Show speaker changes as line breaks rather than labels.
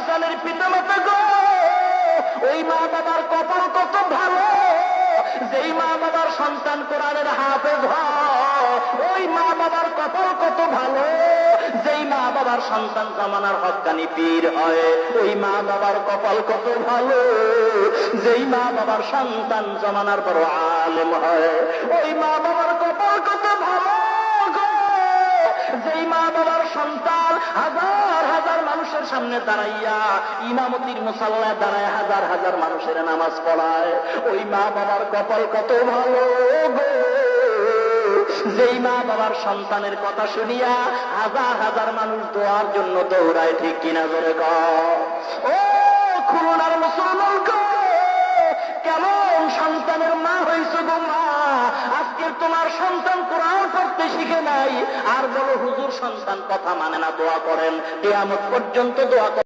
সন্তানের পিতামাতা গো, ওই মা বাবার কপাল কত ভালো, যেই মা বাবার সন্তান কোরআনের হাফেজ হয়, ওই মা বাবার কপাল কত ভালো, যেই মা বাবার সন্তান জামানার হক্কানি পীর হয়, ওই মা বাবার কপাল কত ভালো, যেই মা বাবার সন্তান জামানার বড় আলেম হয়, ওই মা বাবার কপাল কত ভালো গো, যেই মা বাবার সন্তান হাজার হাজার মানুষের সামনে দাঁড়াইয়া ইমামতির মুসাল্লায় দাঁড়ায় হাজার হাজার মানুষের নামাজ পড়ায়, ওই মা বাবার কপাল কত ভালো গো, যেই মা বাবার সন্তানের কথা শুনিয়া হাজার হাজার মানুষ দোয়ার জন্য দৌড়ায়, ঠিক কিনা জোরে কও। ও খুলনার মুসলমান গো, কেমন সন্তানের মা হইছ গো মা, আজকে তোমার সন্তান কোরআন পড়তে শিখে নাই, আর বলো হুজুর সন্তান কথা মানে না, দোয়া করেন কিয়ামত পর্যন্ত দোয়া